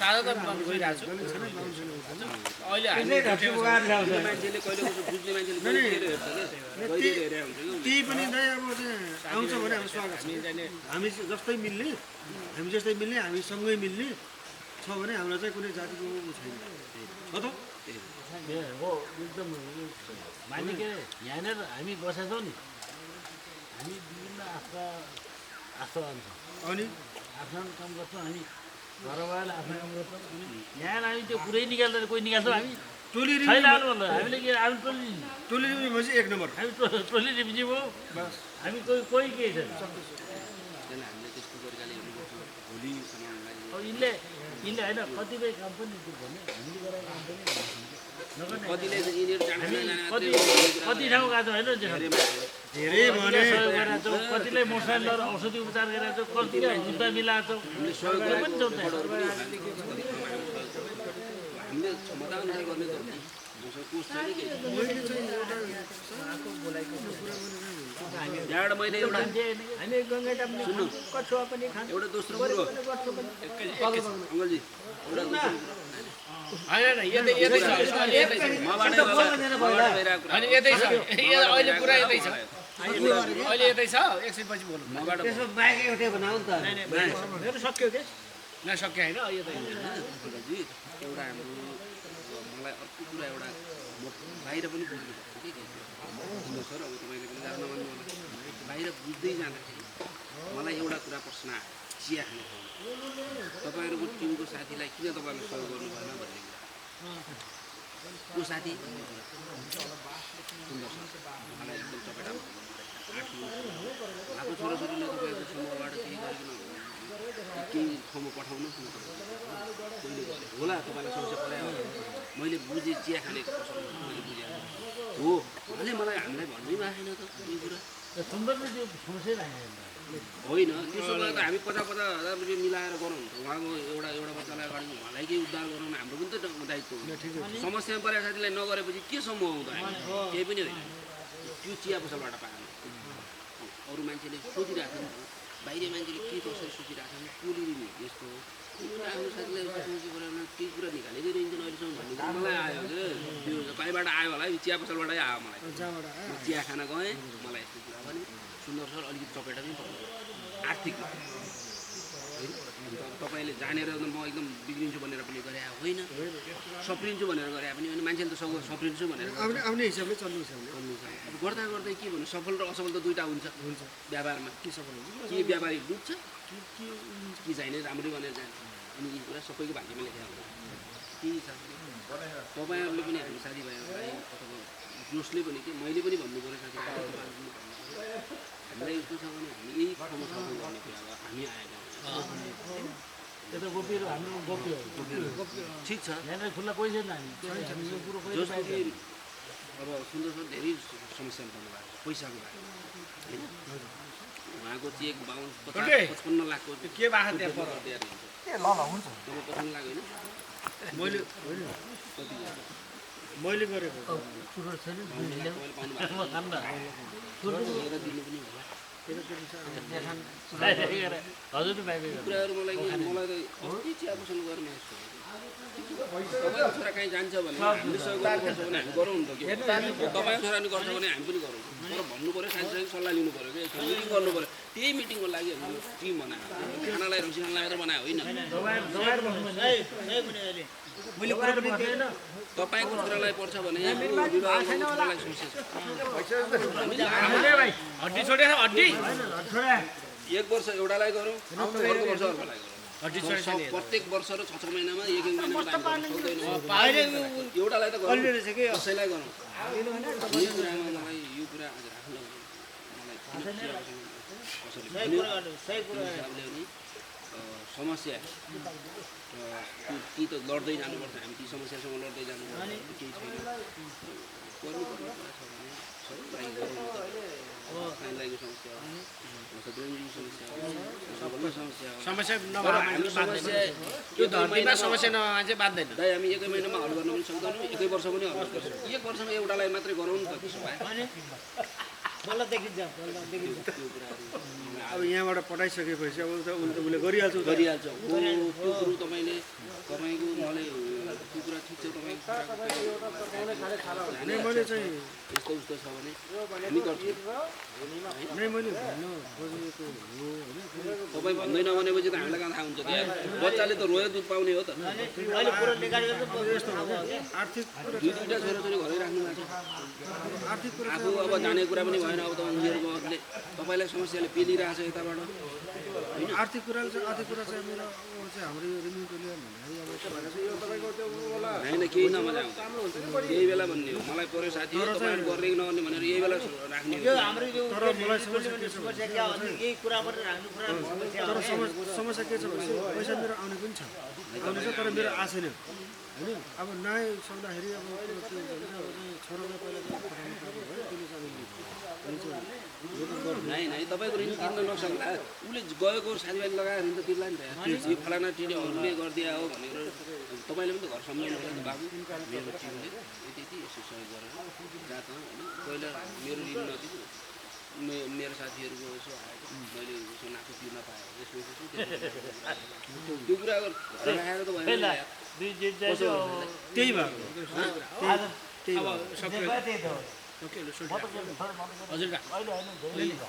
[SPEAKER 6] साझा त गइरहेको छु अहिले हामी
[SPEAKER 5] मान्छेले कहिले कसो बुझ्ने मान्छेले गहिरो हेरेर हुन्छ कि
[SPEAKER 3] त्यही पनि दाइ अब चाहिँ आउँछ भने हाम्रो स्वागत छ हामी जस्तै मिल्ने हामी जस्तै मिल्ने हामी सँगै मिल्ने छ भने हामीलाई चाहिँ कुनै जातिको छैन हो त
[SPEAKER 2] हो एकदम माने के यहाँनिर हामी बसेका छौँ नि हामी विभिन्न आस्थावान छौँ
[SPEAKER 3] अनि
[SPEAKER 2] आफ्नो काम गर्छौँ हामी घरबाट आफ्नो काम गर्छौँ यहाँ हामी त्यो पुरै निकाल्दैन कोही निकाल्छौँ हामी
[SPEAKER 3] टोली
[SPEAKER 2] छैन आउनु भन्दा हामीले के हामी
[SPEAKER 3] टोली भनेपछि 1 नम्बर
[SPEAKER 2] हामी टोली रिप्युजी हो हामी कोही केही छैन
[SPEAKER 5] त्यसलाई हामीले त्यस्तो तरिकाले हेर्नुपर्छ भोलिसम्मलाई
[SPEAKER 2] अब यिनले होइन कतिपय काम पनि त्यो भने हामीले गरेको काम पनि नगर्ने
[SPEAKER 5] कतिले यिनीहरू जान
[SPEAKER 2] कति ठाउँ गएको होइन
[SPEAKER 3] धेरै भने
[SPEAKER 2] सहयोग गरेका छौँ कतिलाई मोटरसाइकल औषधि उपचार गरेका छौँ कतिलाई जुत्ता मिलाएको छौँ त्यो पनि छौँ त्यहाँ
[SPEAKER 5] हामीले क्षमता अनुसार गर्ने त हो नि मसँग कोष छैन कि यहाँबाट मैले एउटा
[SPEAKER 8] हामी गङ्गाटा पनि कछुवा पनि खान्छौँ
[SPEAKER 5] एउटा दोस्रो कुरो अङ्कलजी एउटा दोस्रो कुरो
[SPEAKER 6] होइन यतै छ
[SPEAKER 5] मबाट गइरहेको कुरा
[SPEAKER 6] अनि यतै छ अहिले पुरा यतै छ अहिले यतै छ एकछिन पछि बोल्नु
[SPEAKER 5] मबाट
[SPEAKER 3] त्यसो बाइक एउटै बनाऊ नि त
[SPEAKER 8] मेरो सक्यो के
[SPEAKER 6] नसके होइन यतै
[SPEAKER 5] अङ्कलजी एउटा हाम्रो मलाई अर्को कुरा एउटा बाहिर पनि बुझ्नु पर्छ कि सर अब तपाईँले पनि गाह्रो नमान्नु होला बाहिर बुझ्दै जाँदाखेरि मलाई एउटा कुरा प्रश्न आयो चिया खाने तपाईँहरूको टिमको साथीलाई किन तपाईँहरूले सहयोग गर्नु भएन भन्ने कुरा को साथी सुन्दर मलाई एकदम चपेटा उहाँको छोराछोरीले तपाईँको समूहबाट केही गरिकन केही ठाउँमा पठाउनुहोस् न कोहीले होला तपाईँलाई समस्या पऱ्यो मैले बुझेँ चिया खाने मैले बुझेँ हो उहाँले मलाई हामीलाई भन्नै आएन त यो कुरा
[SPEAKER 2] सुन्दरले त्यो समस्या राखेको
[SPEAKER 5] होइन त्यसो भए त हामी 50,000 रुपियाँ मिलाएर गरौँ त उहाँको एउटा बच्चालाई अगाडि उहाँलाई केही उद्धार गराउन हाम्रो पनि त दायित्व हो समस्यामा परेको साथीलाई नगरेपछि के सम्भव हुँदा केही पनि होइन त्यो चिया पसलबाट पाएन अरू मान्छेले सोचिरहेको छ बाहिर मान्छेले के कसरी सोचिरहेको छ टोली यस्तो आफ्नो साथीलाई सोची गरेर केही कुरा निकालेकै रहन्छन् अहिलेसम्म भन्ने कुरा मलाई आयो त्यो कहीँबाट आयो होला चिया पसलबाटै आयो मलाई म चिया खान गएँ मलाई यस्तो कुरा भने सुन्दर सर अलिकति चपेटा पनि पर्छ आर्थिक तपाईँले जानेर म एकदम बिग्रिन्छु भनेर पनि गरे होइन सप्रिन्छु भनेर गरे पनि होइन मान्छेले त सप्रिन्छु भनेर
[SPEAKER 3] आफ्नै हिसाबले चल्नु हिसाबले
[SPEAKER 5] अब गर्दा गर्दै के भन्नु सफल र असफल त दुईवटा हुन्छ व्यापारमा
[SPEAKER 3] के सफल हुन्छ
[SPEAKER 5] के व्यापारी डुब्छ कि चाहिने राम्रै भनेर जान्छ अनि यी कुरा सबैको भाग्यमा लेखेर हुन्छ केही छ तपाईँहरूले पनि हामी साथीभाइहरूलाई अथवा जसले पनि के मैले पनि भन्नु पऱ्यो साथीभाइहरू हामीलाई यस्तो छ भने हामी यही ठाउँमा सफल गर्ने कुरा अब हामी आएका
[SPEAKER 2] त्यो त गोपीहरू हाम्रो गोपी हो
[SPEAKER 5] ठिक छ
[SPEAKER 2] यहाँनिर खुल्ला कोही छैन हामी यो कुरो कोही
[SPEAKER 5] जस्तो कि अब सुन्दर सर धेरै समस्यामा पर्नु भएको छ पैसाको बारेमा होइन उहाँको चेक 55 लाखको
[SPEAKER 6] के भएको त्यहाँ पर
[SPEAKER 5] तपाईँ 55 लाख होइन
[SPEAKER 3] मैले गरेको
[SPEAKER 2] कुरो छैन
[SPEAKER 5] तपाईँले पाउनु भएको हेरेर दिनु पनि होला
[SPEAKER 2] हजुर पाइबे
[SPEAKER 5] कुराहरू मलाई त अस्ति चिया पसल गर्न तपाईँको छोरा कहीँ जान्छ भने हामीले सहयोग गर्नुपर्छ भने हामी गरौँ नि त के तपाईँको छोरा नि गर्छ भने हामी पनि गरौँ तर भन्नु पऱ्यो साथीसँग सल्लाह लिनु पऱ्यो कि मिटिङ गर्नु पऱ्यो त्यही मिटिङको लागि हामीले टिम बनायो खानालाई रक्सी खानालाई मात्र बनायो होइन तपाईँको छोरालाई पर्छ भने छोरालाई समस्या
[SPEAKER 6] हड्डी छोडेर हड्डी
[SPEAKER 5] 1 वर्ष एउटालाई गरौँ अर्को वर्ष अर्कोलाई गरौँ प्रत्येक वर्ष र 6 महिनामा 1 महिनामा एउटालाई त गरौँ कसैलाई गरौँ यो कुरामा मलाई यो कुरा आज राख्न मलाई समस्या कि त लड्दै जानुपर्छ हामी ती समस्यासँग लड्दै जानुपर्छ केही छैन गर्नुपर्ने कुरा छ भने सबै गरौँ फाइनलाइको समस्या हो सदरञ्जीको समस्या हो सबैको समस्या हो
[SPEAKER 6] समस्या
[SPEAKER 5] हाम्रो समस्या
[SPEAKER 6] त्यो धरतीमा समस्या नभए चाहिँ बाध्दैन
[SPEAKER 5] दाइ हामी 1 महिनामा हल गर्न पनि सक्दैनौँ 1 वर्ष पनि हल गर्छ 1 वर्षमा एउटालाई मात्रै गरौँ नि त त्यसो भए त्यो कुराहरू
[SPEAKER 3] अब यहाँबाट पठाइसकेपछि अब उसले गरिहाल्छ
[SPEAKER 5] गरिहाल्छ त्यो कुरो तपाईँको मलाई त्यो कुरा ठिक छ तपाईँको
[SPEAKER 3] नै मैले चाहिँ
[SPEAKER 5] यस्तो उस्तो छ भने हामी गर्छौँ
[SPEAKER 3] नै मैले भन्न खोजेको हो होइन
[SPEAKER 5] तपाईँ भन्दैन भनेपछि त हामीलाई कहाँ थाहा हुन्छ त्यहाँ बच्चाले त रोयो दुध पाउने हो त
[SPEAKER 3] यस्तो हो आर्थिक कुरा
[SPEAKER 5] दुईवटा छोराछोरी घरै राख्नु भएको छ
[SPEAKER 3] आर्थिक कुरा
[SPEAKER 5] आफू अब जाने कुरा पनि भएन अब त उनीहरूको अरूले तपाईँलाई समस्याले पेलिरहेको छ यताबाट
[SPEAKER 3] आर्थिक कुरा चाहिँ मेरो चाहिँ हाम्रो यो रिन्यू टोलियन भन्दाखेरि अब
[SPEAKER 5] होइन केही नमजा आउँछ यही बेला भन्ने हो मलाई पऱ्यो साथी हो तपाईँहरू गर्ने कि नगर्ने भनेर यही बेला राख्ने हो
[SPEAKER 8] हाम्रो यो
[SPEAKER 3] तर मलाई समस्या के छ
[SPEAKER 8] समस्या के हो भने यही कुराबाट राख्नु कुरा समस्या
[SPEAKER 3] तर समस्या के छ भने पैसा मेरो आउने पनि छ आउने छ तर मेरो आशा छैन होइन अब नआइ सक्दाखेरि अब के भन्छ छोरालाई पहिला चाहिँ पठाउनु पर्यो है त्यसले चाहिँ
[SPEAKER 5] नाइ नाइ तपाईँको ऋण तिर्न नसक्ला उसले गएको साथीभाइले लगाएर ऋण त तिर्ला नि त यो फलाना टिडीहरूले गरिदिया हो भनेर तपाईँले पनि त घर सम्झाउनु पर्छ नि बाबु मेरो टिमले यति यति यसो सहयोग गरेर जा त होइन पहिला मेरो ऋण नतिर्नु मेरो साथीहरूको यसो आएको मैले यसो नाको तिर्न पाएँ यसो त्यो कुरा राखेर त भएन
[SPEAKER 3] त्यही भएको
[SPEAKER 6] हजुर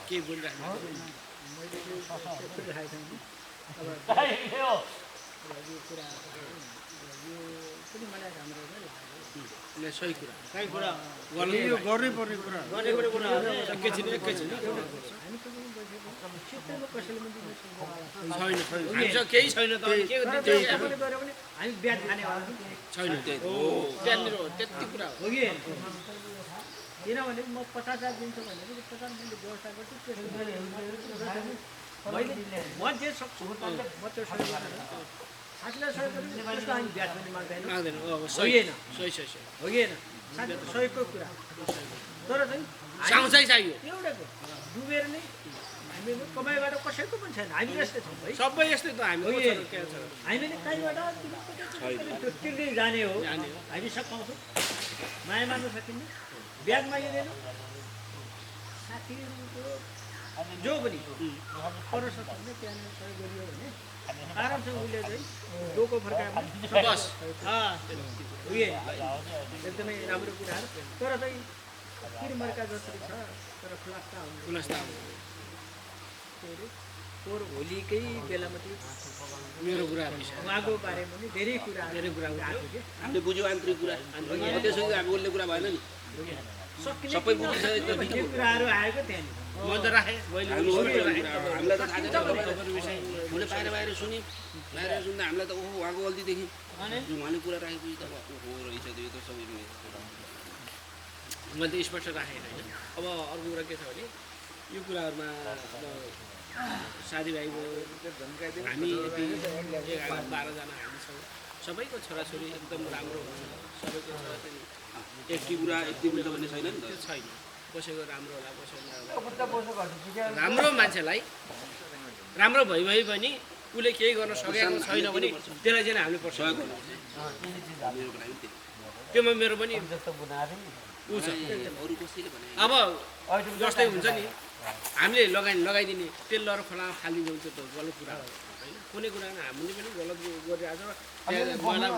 [SPEAKER 6] के बोलिराख्नु सही कुरा
[SPEAKER 3] यो गर्नै पर्ने कुरा
[SPEAKER 6] एकैछिन हामीसँग केही छैन त के
[SPEAKER 8] हामी ब्याज खाने
[SPEAKER 6] छैन त्यहाँनिर त्यति कुरा हो
[SPEAKER 8] कि किनभने म 50,000 दिन्छु भने 50 मैले व्यवस्था गर्छु म जे सक्छु म त्यो सहयोग गर्छु साथीलाई सहयोग गर्नु त्यसको हामी ब्याज पनि माग्दैन होइन हो कि होइन साथीको सहयोगको कुरा तर चाहिँ
[SPEAKER 6] साउँचाइ चाहियो
[SPEAKER 8] एउटाको डुबेर नै हामी कमाइबाट कसैको पनि छैन हामी यस्तै छौँ है
[SPEAKER 6] सबै यस्तै त हामी
[SPEAKER 8] हामीले कहीँबाट तिर्दै जाने हो हामी सघाउँछौँ माया मार्न सकिन्न ब्याज मागिँदैन साथीहरूको जो पनि पर्न सक्दैन त्यहाँनिर सहयोग गरियो भने आरामसँग उसले चाहिँ डोको फर्कायो
[SPEAKER 6] बस
[SPEAKER 8] एकदमै राम्रो कुराहरू तर चाहिँ किरमर्का जसरी छ तर खुलास्ता पोहोर होलीकै बेला मात्रै
[SPEAKER 6] मेरो कुरा
[SPEAKER 8] उहाँको बारेमा पनि धेरै कुराहरू आएको थियो
[SPEAKER 5] हामीले बुझ्यौँ आन्तरिक कुरा त्यसो हामी बोल्ने कुरा भएन नि सबै बुझिसकेको
[SPEAKER 8] त्यो कुराहरू आएको त्यहाँनिर
[SPEAKER 6] म त राखेँ
[SPEAKER 5] हामीलाई त थाहा छैन मैले बाहिर सुनेँ बाहिर सुन्दा हामीलाई त ओहो उहाँको गल्ती देख्यौँ उहाँले कुरा राखेपछि त ओहो रहेछ यो त सबै
[SPEAKER 6] मैले त स्पष्ट राखेँ होइन अब अर्को कुरा के छ भने यो कुराहरूमा अब साथीभाइको हामी यति 11-12जना हामी छौँ सबैको छोराछोरी एकदम राम्रो हुन्छ सबैको छोराछोरी
[SPEAKER 5] यति कुरा यति बुझ्छ भन्ने छैन नि त
[SPEAKER 6] त्यो छैन कसैको राम्रो होला कसैको राम्रो मान्छेलाई राम्रो भइ पनि उसले केही गर्न सकेको छैन भने त्यसलाई चाहिँ हामीले पर्छ त्योमा मेरो पनि ऊ छ अब जस्तै हुन्छ नि हामीले लगाइदिने तेल लगाएर खोलामा फालिदिन्छ त्यो त गलत कुरा हो होइन कुनै कुरा हामीले पनि गलत गरिरहेको छ तपाईँले मलाई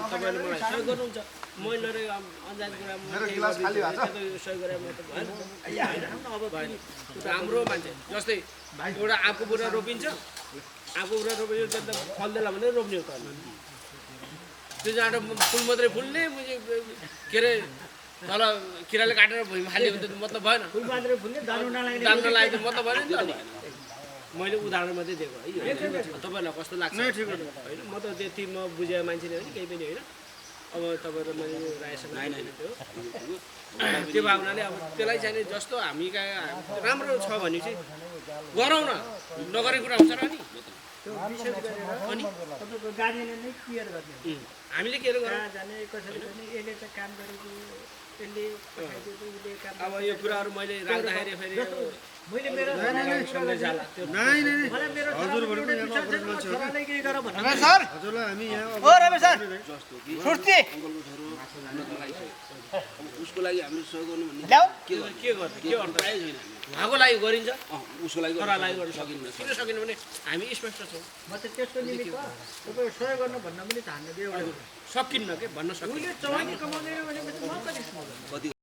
[SPEAKER 6] सहयोग गर्नुहुन्छ मैले अन्जान कुरा सहयोग गरेर म त भएन अब राम्रो मान्छे जस्तै एउटा आँपको बुरा रोपिन्छ आँपको बुरा रोपेर त फल्दैन भने रोप्ने हो त त्यो जहाँ फुल मात्रै फुल्ने के अरे तल किराले काटेर भुइँमा हाल्यो भने त मतलब भएन
[SPEAKER 8] फुल मात्रै फुल्ने दानु नलाग्ने
[SPEAKER 6] दाम नलाग्यो मतलब भएन नि त मैले उदाहरण मात्रै दिएको है तपाईँहरूलाई कस्तो लाग्छ होइन म त त्यति म बुझेको मान्छे नै हो नि केही पनि होइन अब तपाईँहरू मैले यो रायसँग त्यो भावनाले अब त्यसलाई चाहिँ जस्तो हामी कहाँ राम्रो छ भने चाहिँ गरौँ न नगरेको कुरा हुन्छ र नि
[SPEAKER 8] त्यो विशेष गरेर अनि तपाईँको गार्जियनले नै क्लियर गर्ने
[SPEAKER 6] हामीले के गरौँ
[SPEAKER 8] कहाँ जाने कसरी जाने यसले चाहिँ काम गरेको यसले पठाइदिएको उसले काम
[SPEAKER 6] अब यो कुराहरू मैले राख्दाखेरि फेरि
[SPEAKER 8] मैले मेरो
[SPEAKER 6] जाला त्यो
[SPEAKER 8] मलाई मेरो छोरालाई केही गर भन्नु
[SPEAKER 3] हजुरलाई हामी यहाँ
[SPEAKER 8] ओ रमेश सर
[SPEAKER 5] जस्तो कि
[SPEAKER 8] सुर्ती
[SPEAKER 5] अङ्गलको छोरो अब उसको लागि हामीले सहयोग गर्नु भन्ने
[SPEAKER 8] ल्याऊ।
[SPEAKER 5] के गर्नु
[SPEAKER 6] के गर्ने के अर्थ
[SPEAKER 5] प्रायः छैन हामी
[SPEAKER 6] उहाँको लागि गरिन्छ
[SPEAKER 5] उसको लागि
[SPEAKER 6] छोरा लागि गर्न
[SPEAKER 5] सकिन्न
[SPEAKER 6] किन सकिन भने हामी स्पष्ट छौँ
[SPEAKER 8] म त त्यसको निमित्त तपाईँ सहयोग गर्न भन्न पनि धान्न दियो
[SPEAKER 6] सकिन्न के भन्न सकिन्न
[SPEAKER 8] उसले चौहानी कमाउँदैन भनेपछि म कति
[SPEAKER 5] कति